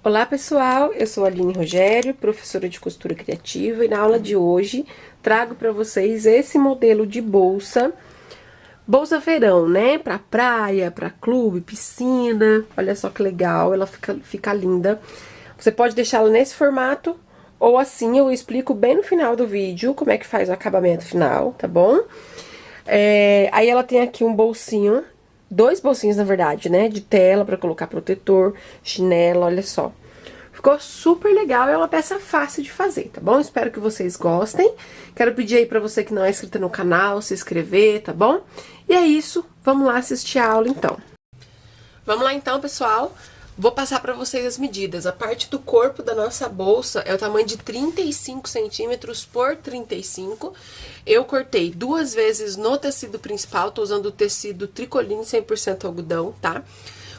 Olá pessoal, eu sou a Aline Rogério, professora de costura criativa, e na aula de hoje trago para vocês esse modelo de bolsa verão, né? Pra praia, pra clube, piscina. Olha só que legal, ela fica linda. Você pode deixá-la nesse formato ou assim, eu explico bem no final do vídeo como é que faz o acabamento final, tá bom? Aí ela tem aqui um bolsinho, dois bolsinhos na verdade, né? De tela pra colocar protetor, chinelo, olha só. Ficou super legal, é uma peça fácil de fazer, tá bom? Espero que vocês gostem. Quero pedir aí pra você que não é inscrita no canal, se inscrever, tá bom? E é isso, vamos lá assistir a aula então. Vamos lá então, pessoal. Vou passar pra vocês as medidas. A parte do corpo da nossa bolsa é o tamanho de 35 centímetros por 35. Eu cortei 2 vezes no tecido principal, tô usando o tecido tricoline 100% algodão, tá?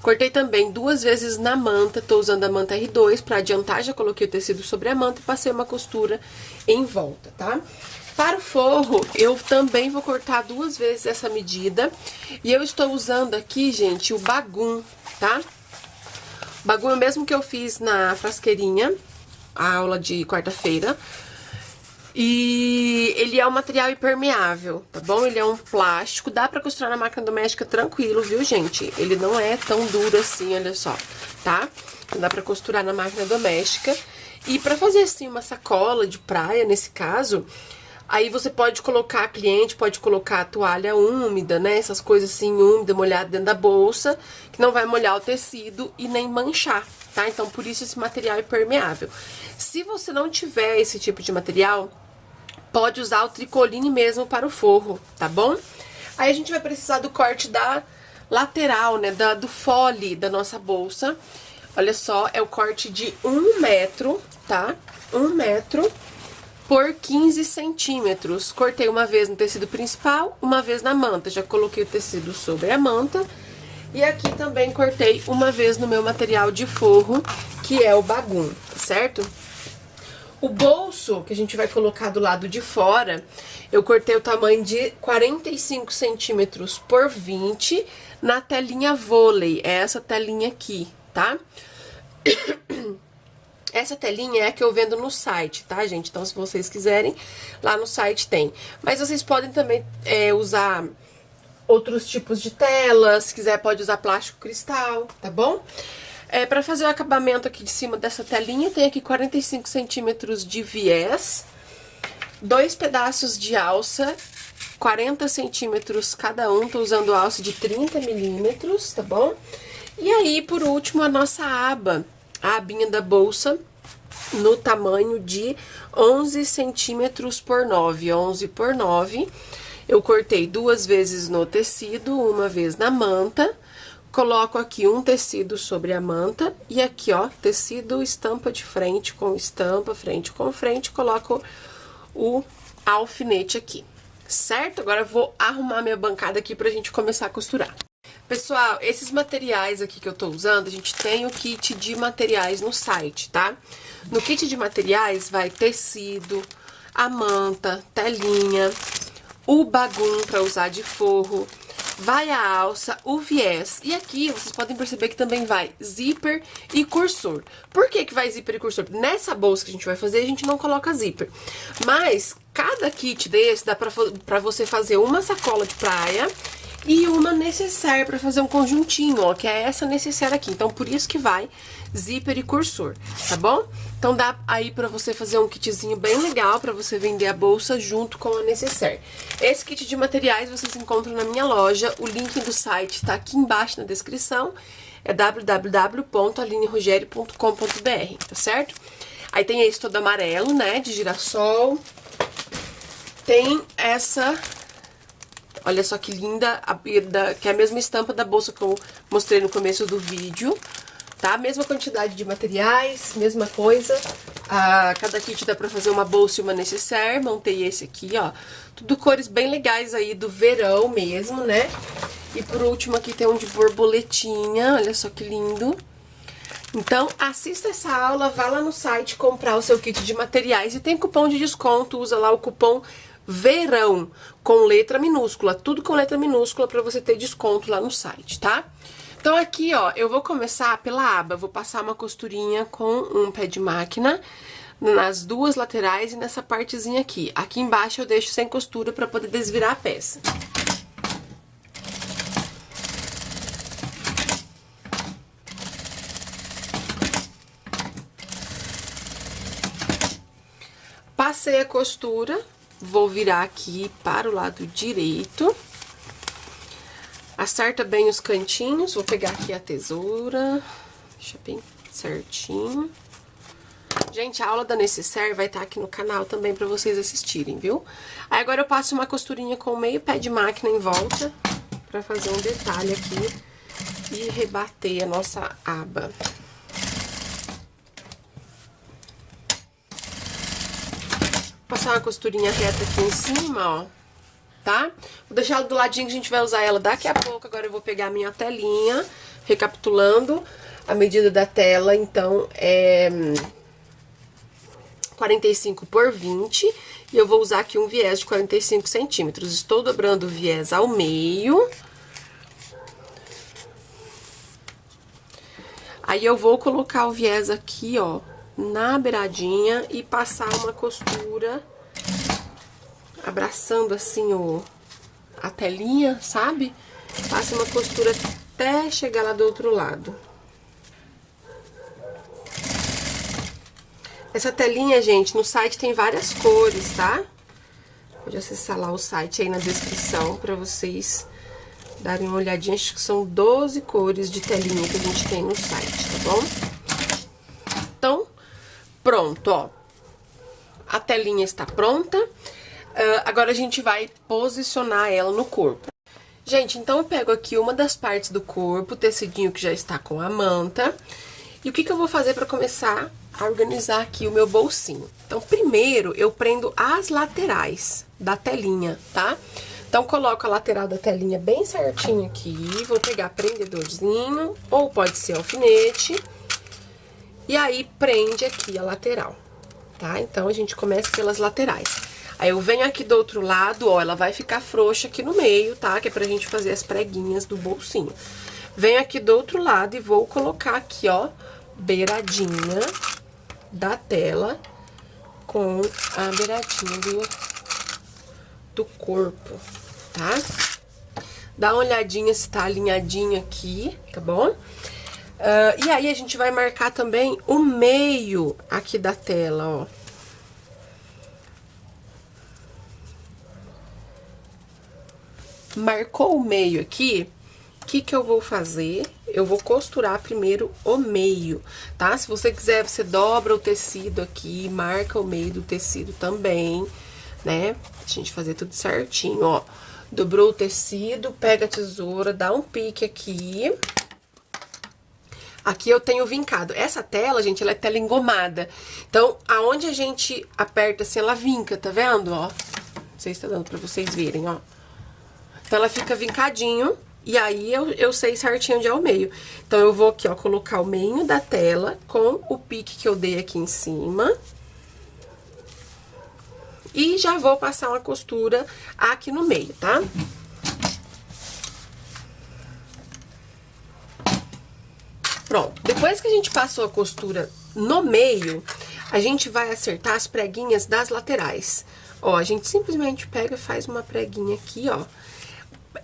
Cortei também 2 vezes na manta, tô usando a manta R2, pra adiantar, já coloquei o tecido sobre a manta e passei uma costura em volta, tá? Para o forro, eu também vou cortar 2 vezes essa medida, e eu estou usando aqui, gente, o bagum, tá? Bagum é o mesmo que eu fiz na frasqueirinha, a aula de quarta-feira. E ele é um material impermeável, tá bom? Ele é um plástico, dá pra costurar na máquina doméstica tranquilo, viu, gente? Ele não é tão duro assim, olha só, tá? Dá pra costurar na máquina doméstica. E pra fazer, assim, uma sacola de praia, nesse caso, aí você pode colocar, cliente pode colocar a toalha úmida, né? Essas coisas assim, úmida, molhada dentro da bolsa, que não vai molhar o tecido e nem manchar, tá? Então, por isso esse material é permeável. Se você não tiver esse tipo de material, pode usar o tricoline mesmo para o forro, tá bom? Aí a gente vai precisar do corte da lateral, né, do fole da nossa bolsa. Olha só, é o corte de 1 metro, tá? 1 metro por 15 centímetros. Cortei uma vez no tecido principal, uma vez na manta. Já coloquei o tecido sobre a manta. E aqui também cortei uma vez no meu material de forro, que é o bagum, certo? O bolso que a gente vai colocar do lado de fora, eu cortei o tamanho de 45 centímetros por 20 na telinha vôlei. É essa telinha aqui, tá? Essa telinha é a que eu vendo no site, tá, gente? Então, se vocês quiserem, lá no site tem. Mas vocês podem também usar outros tipos de telas, se quiser pode usar plástico cristal, tá bom? Pra fazer o acabamento aqui de cima dessa telinha, tem aqui 45 centímetros de viés, 2 pedaços de alça, 40 centímetros cada um, tô usando alça de 30 milímetros, tá bom? E aí, por último, a nossa aba, a abinha da bolsa, no tamanho de 11 centímetros por 9, 11 por 9. Eu cortei 2 vezes no tecido, uma vez na manta. Coloco aqui um tecido sobre a manta e aqui, ó, tecido estampa de frente com estampa, frente com frente, coloco o alfinete aqui, certo? Agora eu vou arrumar minha bancada aqui pra gente começar a costurar. Pessoal, esses materiais aqui que eu tô usando, a gente tem o kit de materiais no site, tá? No kit de materiais vai tecido, a manta, telinha, o bagum pra usar de forro, vai a alça, o viés. E aqui vocês podem perceber que também vai zíper e cursor. Por que que vai zíper e cursor? Nessa bolsa que a gente vai fazer, a gente não coloca zíper. Mas cada kit desse dá pra você fazer uma sacola de praia e uma necessaire pra fazer um conjuntinho, ó, que é essa necessaire aqui. Então, por isso que vai zíper e cursor, tá bom? Então, dá aí pra você fazer um kitzinho bem legal pra você vender a bolsa junto com a necessaire. Esse kit de materiais vocês encontram na minha loja, o link do site tá aqui embaixo na descrição, é www.alinerogerio.com.br, tá certo? Aí tem esse todo amarelo, né, de girassol, tem essa... Olha só que linda, que é a mesma estampa da bolsa que eu mostrei no começo do vídeo, tá? Mesma quantidade de materiais, mesma coisa. Cada kit dá pra fazer uma bolsa e uma necessaire. Montei esse aqui, ó. Tudo cores bem legais aí do verão mesmo, né? E por último aqui tem um de borboletinha, olha só que lindo. Então, assista essa aula, vá lá no site comprar o seu kit de materiais e tem cupom de desconto, usa lá o cupom VERÃO, com letra minúscula, tudo com letra minúscula pra você ter desconto lá no site, tá? Então aqui, ó, eu vou começar pela aba, vou passar uma costurinha com um pé de máquina nas duas laterais e nessa partezinha aqui. Aqui embaixo eu deixo sem costura pra poder desvirar a peça. Passei a costura, vou virar aqui para o lado direito. Acerta bem os cantinhos, vou pegar aqui a tesoura, deixa bem certinho. Gente, a aula da Necessaire vai estar aqui no canal também pra vocês assistirem, viu? Aí agora eu passo uma costurinha com meio pé de máquina em volta, pra fazer um detalhe aqui e rebater a nossa aba. Passar uma costurinha reta aqui em cima, ó, tá? Vou deixar ela do ladinho que a gente vai usar ela daqui a pouco. Agora eu vou pegar a minha telinha, recapitulando a medida da tela, então, é 45 por 20, e eu vou usar aqui um viés de 45 centímetros. Estou dobrando o viés ao meio. Aí eu vou colocar o viés aqui, ó, na beiradinha e passar uma costura, abraçando assim a telinha, sabe? Passa uma costura até chegar lá do outro lado. Essa telinha, gente, no site tem várias cores, tá? Pode acessar lá o site aí na descrição pra vocês darem uma olhadinha. Acho que são 12 cores de telinha que a gente tem no site, tá bom? Então, pronto, ó. A telinha está pronta. Agora a gente vai posicionar ela no corpo. Gente, então eu pego aqui uma das partes do corpo, o tecidinho que já está com a manta. E o que eu vou fazer para começar a organizar aqui o meu bolsinho? Então, primeiro eu prendo as laterais da telinha, tá? Então, coloco a lateral da telinha bem certinho aqui. Vou pegar prendedorzinho, ou pode ser alfinete. E aí, prende aqui a lateral, tá? Então, a gente começa pelas laterais. Aí, eu venho aqui do outro lado, ó, ela vai ficar frouxa aqui no meio, tá? Que é pra gente fazer as preguinhas do bolsinho. Venho aqui do outro lado e vou colocar aqui, ó, beiradinha da tela com a beiradinha do corpo, tá? Dá uma olhadinha se tá alinhadinho aqui, tá bom? E aí, a gente vai marcar também o meio aqui da tela, ó. Marcou o meio aqui, o que eu vou fazer? Eu vou costurar primeiro o meio, tá? Se você quiser, você dobra o tecido aqui, marca o meio do tecido também, né? A gente fazer tudo certinho, ó. Dobrou o tecido, pega a tesoura, dá um pique aqui. Aqui eu tenho vincado. Essa tela, gente, ela é tela engomada. Então, aonde a gente aperta assim, ela vinca, tá vendo, ó? Não sei se tá dando pra vocês verem, ó. Então, ela fica vincadinho, e aí eu sei certinho onde é o meio. Então, eu vou aqui, ó, colocar o meio da tela com o pique que eu dei aqui em cima. E já vou passar uma costura aqui no meio, tá? Pronto. Depois que a gente passou a costura no meio, a gente vai acertar as preguinhas das laterais. Ó, a gente simplesmente pega e faz uma preguinha aqui, ó.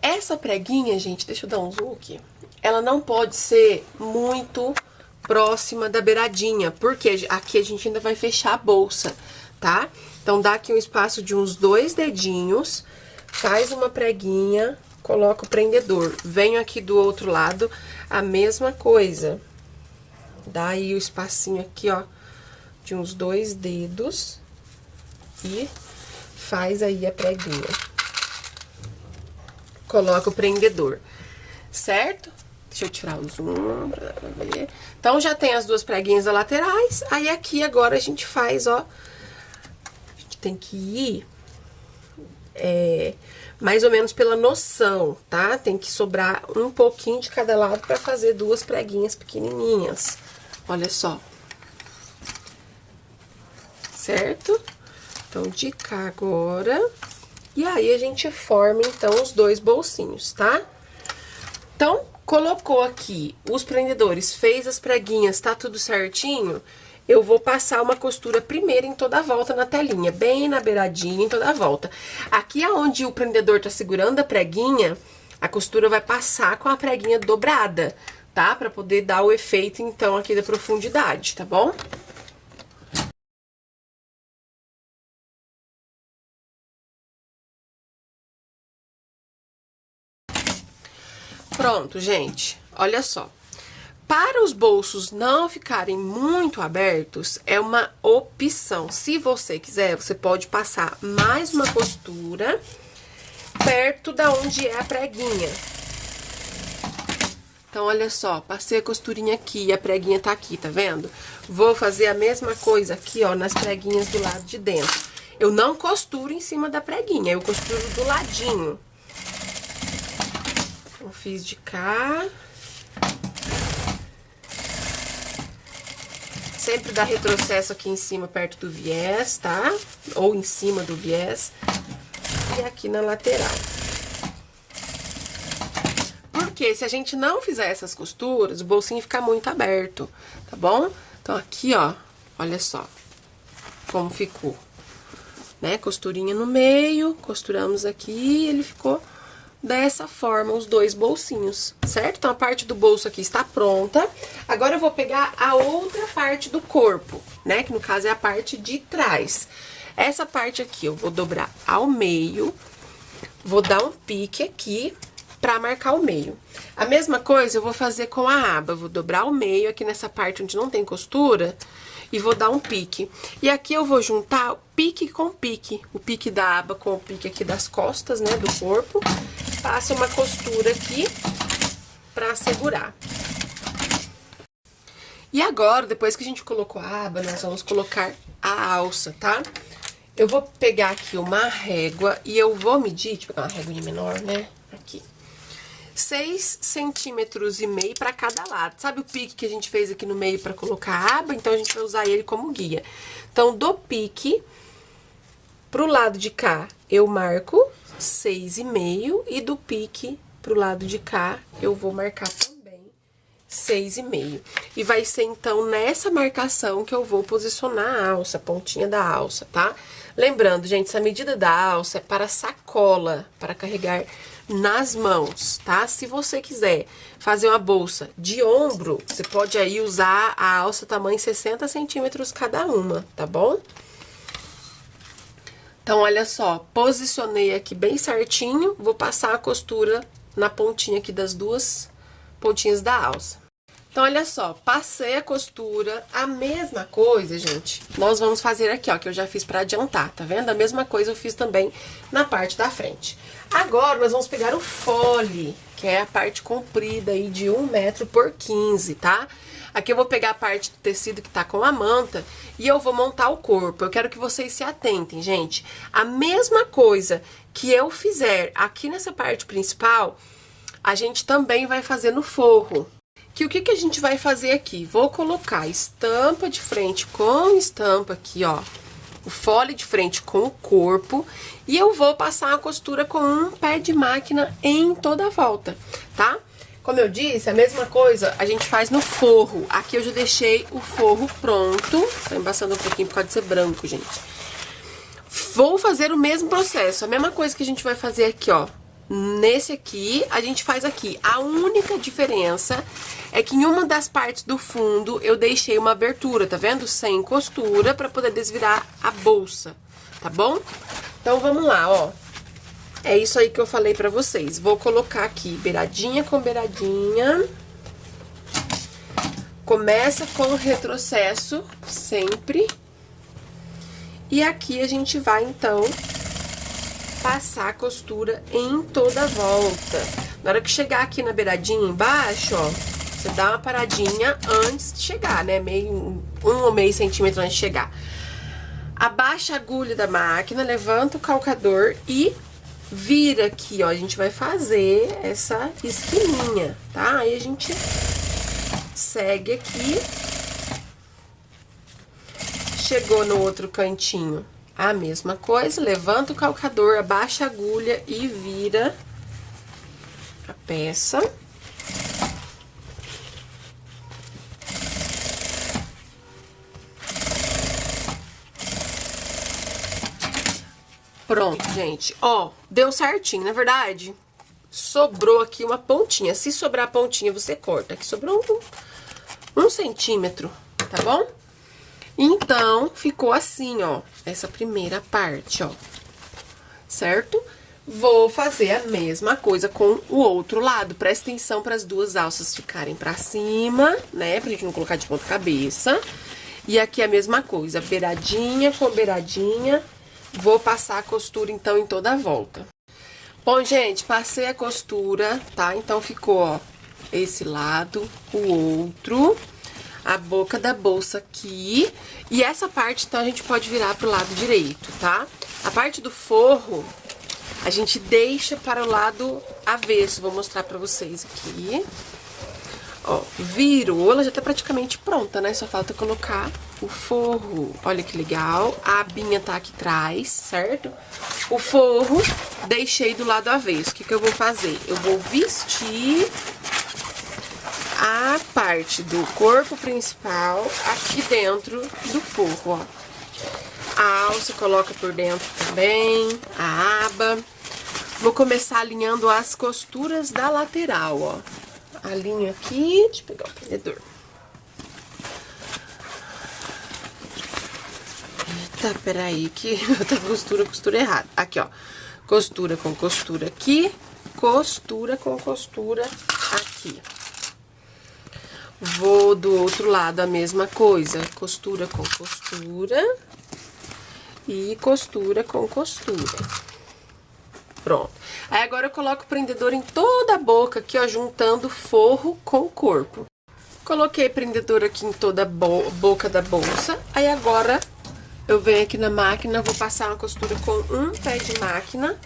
Essa preguinha, gente, deixa eu dar um zoom aqui. Ela não pode ser muito próxima da beiradinha, porque aqui a gente ainda vai fechar a bolsa, tá? Então, dá aqui um espaço de uns 2 dedinhos, faz uma preguinha, coloca o prendedor. Venho aqui do outro lado, a mesma coisa. Dá aí o espacinho aqui, ó, de uns 2 dedos e faz aí a preguinha. Coloca o prendedor, certo? Deixa eu tirar o zoom pra ver. Então, já tem as 2 preguinhas laterais. Aí, aqui, agora, a gente faz, ó. A gente tem que ir mais ou menos pela noção, tá? Tem que sobrar um pouquinho de cada lado pra fazer 2 preguinhas pequenininhas. Olha só. Certo? Então, de cá agora... E aí, a gente forma, então, os 2 bolsinhos, tá? Então, Colocou aqui os prendedores, fez as preguinhas, tá tudo certinho? Eu vou passar uma costura primeiro em toda a volta na telinha, bem na beiradinha, em toda a volta. Aqui aonde o prendedor tá segurando a preguinha, a costura vai passar com a preguinha dobrada, tá? Pra poder dar o efeito, então, aqui da profundidade, tá bom? Pronto, gente, olha só. Para os bolsos não ficarem muito abertos, é uma opção. Se você quiser, você pode passar mais uma costura perto da onde é a preguinha. Então, olha só, passei a costurinha aqui e a preguinha tá aqui, tá vendo? Vou fazer a mesma coisa aqui, ó, nas preguinhas do lado de dentro. Eu não costuro em cima da preguinha, eu costuro do ladinho. Eu fiz de cá. Sempre dá retrocesso aqui em cima, perto do viés, tá? Ou em cima do viés. E aqui na lateral. Porque se a gente não fizer essas costuras, o bolsinho fica muito aberto, tá bom? Então, aqui, ó, olha só como ficou, né? Costurinha no meio, costuramos aqui, ele ficou dessa forma, os dois bolsinhos, certo? Então, a parte do bolso aqui está pronta. Agora, eu vou pegar a outra parte do corpo, né? Que, no caso, é a parte de trás. Essa parte aqui, eu vou dobrar ao meio, vou dar um pique aqui pra marcar o meio. A mesma coisa eu vou fazer com a aba. Eu vou dobrar ao meio, aqui nessa parte onde não tem costura, e vou dar um pique. E aqui eu vou juntar pique com pique. O pique da aba com o pique aqui das costas, né, do corpo. Passa uma costura aqui pra segurar. E agora, depois que a gente colocou a aba, nós vamos colocar a alça, tá? Eu vou pegar aqui uma régua e eu vou medir, deixa eu pegar uma régua menor, né? Aqui. 6,5 centímetros para cada lado. Sabe o pique que a gente fez aqui no meio para colocar a aba? Então, a gente vai usar ele como guia. Então, do pique pro lado de cá, eu marco 6,5 e do pique pro lado de cá, eu vou marcar também 6,5. E vai ser, então, nessa marcação que eu vou posicionar a alça, a pontinha da alça, tá? Lembrando, gente, essa medida da alça é para sacola, para carregar nas mãos, tá? Se você quiser fazer uma bolsa de ombro, você pode aí usar a alça tamanho 60 centímetros cada uma, tá bom? Então, olha só, posicionei aqui bem certinho, vou passar a costura na pontinha aqui das duas pontinhas da alça. Então, olha só, passei a costura, a mesma coisa, gente, nós vamos fazer aqui, ó, que eu já fiz pra adiantar, tá vendo? A mesma coisa eu fiz também na parte da frente. Agora, nós vamos pegar o fole, que é a parte comprida aí de 1 metro por 15, tá? Aqui eu vou pegar a parte do tecido que tá com a manta e eu vou montar o corpo. Eu quero que vocês se atentem, gente. A mesma coisa que eu fizer aqui nessa parte principal, a gente também vai fazer no forro. Que o que a gente vai fazer aqui? Vou colocar estampa de frente com estampa aqui, ó. O fole de frente com o corpo. E eu vou passar a costura com um pé de máquina em toda a volta, tá? Como eu disse, a mesma coisa a gente faz no forro. Aqui eu já deixei o forro pronto. Tô embaçando um pouquinho por causa de ser branco, gente. Vou fazer o mesmo processo. A mesma coisa que a gente vai fazer aqui, ó. Nesse aqui, a gente faz aqui. A única diferença é que em uma das partes do fundo eu deixei uma abertura, tá vendo? Sem costura, pra poder desvirar a bolsa, tá bom? Então, vamos lá, ó. É isso aí que eu falei pra vocês. Vou colocar aqui beiradinha com beiradinha. Começa com o retrocesso, sempre. E aqui a gente vai, então, passar a costura em toda a volta. Na hora que chegar aqui na beiradinha embaixo, ó, você dá uma paradinha antes de chegar, né? Um ou meio centímetro antes de chegar. Abaixa a agulha da máquina, levanta o calcador e vira aqui, ó. A gente vai fazer essa esquininha, tá? Aí a gente segue aqui. Chegou no outro cantinho. A mesma coisa, levanta o calcador, abaixa a agulha e vira a peça. Pronto, gente. Ó, deu certinho, na verdade. Sobrou aqui uma pontinha. Se sobrar a pontinha, você corta. Aqui sobrou um centímetro, tá bom? Então, ficou assim, ó. Essa primeira parte, ó. Certo? Vou fazer a mesma coisa com o outro lado. Presta atenção para as duas alças ficarem pra cima, né? Pra gente não colocar de ponta cabeça. E aqui a mesma coisa, beiradinha com beiradinha. Vou passar a costura, então, em toda a volta. Bom, gente, passei a costura, tá? Então, ficou, ó, esse lado, o outro, a boca da bolsa aqui. E essa parte, então, a gente pode virar pro lado direito, tá? A parte do forro, a gente deixa para o lado avesso. Vou mostrar pra vocês aqui. Ó, virou, ela já tá praticamente pronta, né? Só falta colocar o forro. Olha que legal. A abinha tá aqui atrás, certo? O forro, deixei do lado avesso. O que que eu vou fazer? Eu vou vestir a parte do corpo principal aqui dentro do forro, ó. A alça coloca por dentro também, a aba. Vou começar alinhando as costuras da lateral, ó. Alinho aqui, deixa eu pegar o prendedor. Eita, peraí, que outra costura errada. Aqui, ó, costura com costura aqui, costura com costura aqui. Vou do outro lado a mesma coisa, costura com costura e costura com costura. Pronto. Aí agora eu coloco o prendedor em toda a boca aqui, ó, juntando forro com o corpo. Coloquei prendedor aqui em toda a boca da bolsa. Aí agora eu venho aqui na máquina, vou passar uma costura com um pé de máquina.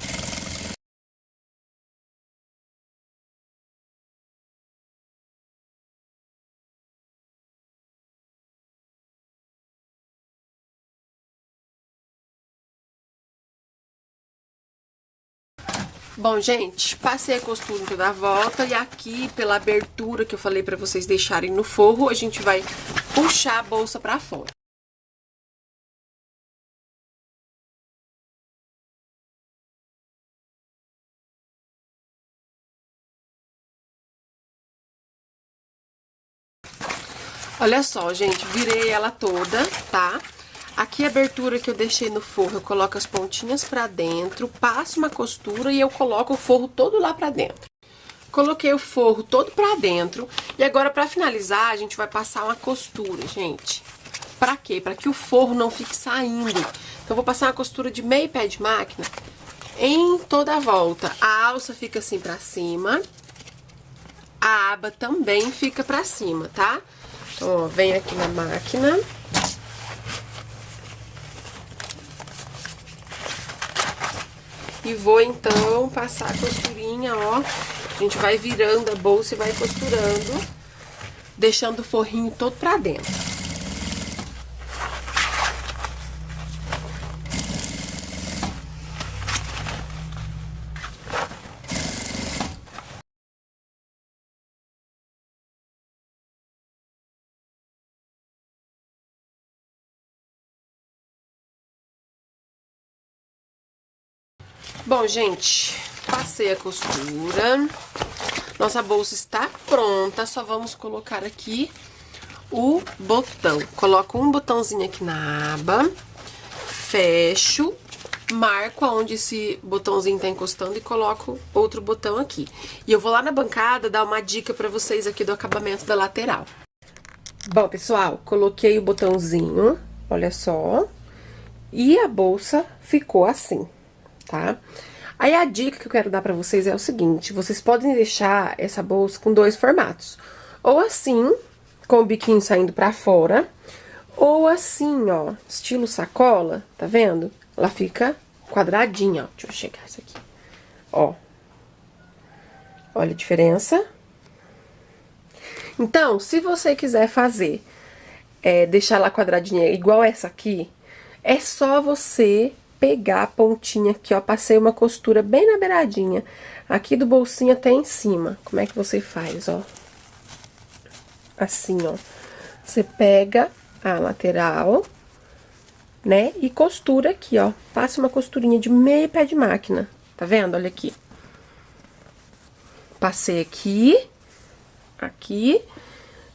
Bom, gente, passei a costura em toda a volta e aqui, pela abertura que eu falei pra vocês deixarem no forro, a gente vai puxar a bolsa pra fora. Olha só, gente, virei ela toda, tá? Aqui a abertura que eu deixei no forro, eu coloco as pontinhas pra dentro, passo uma costura e eu coloco o forro todo lá pra dentro. Coloquei o forro todo pra dentro e agora pra finalizar a gente vai passar uma costura, gente. Pra quê? Pra que o forro não fique saindo. Então eu vou passar uma costura de meio pé de máquina em toda a volta. A alça fica assim pra cima, a aba também fica pra cima, tá? Então, ó, vem aqui na máquina. E vou, então, passar a costurinha, ó. A gente vai virando a bolsa e vai costurando, deixando o forrinho todo pra dentro. Bom, gente, passei a costura. Nossa bolsa está pronta, só vamos colocar aqui o botão. Coloco um botãozinho aqui na aba, fecho, marco aonde esse botãozinho tá encostando e coloco outro botão aqui. E eu vou lá na bancada dar uma dica pra vocês aqui do acabamento da lateral. Bom, pessoal, coloquei o botãozinho, olha só, e a bolsa ficou assim, tá? Aí a dica que eu quero dar pra vocês é o seguinte, vocês podem deixar essa bolsa com dois formatos. Ou assim, com o biquinho saindo pra fora, ou assim, ó, estilo sacola, tá vendo? Ela fica quadradinha, ó. Deixa eu chegar isso aqui. Ó. Olha a diferença. Então, se você quiser fazer, deixar ela quadradinha igual essa aqui, é só você pegar a pontinha aqui, ó, passei uma costura bem na beiradinha, aqui do bolsinho até em cima. Como é que você faz, ó? Assim, ó. Você pega a lateral né? E costura aqui, ó. Passa uma costurinha de meio pé de máquina. Tá vendo? Olha aqui. Passei aqui, aqui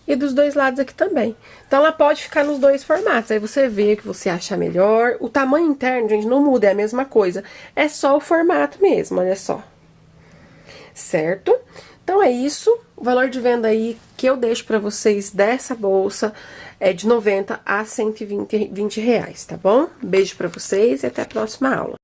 e dos dois lados aqui também. Então, ela pode ficar nos dois formatos. Aí você vê o que você acha melhor. O tamanho interno, gente, não muda, é a mesma coisa. É só o formato mesmo, olha só. Certo? Então, é isso. O valor de venda aí que eu deixo pra vocês dessa bolsa é de 90 a 120 reais, tá bom? Beijo pra vocês e até a próxima aula.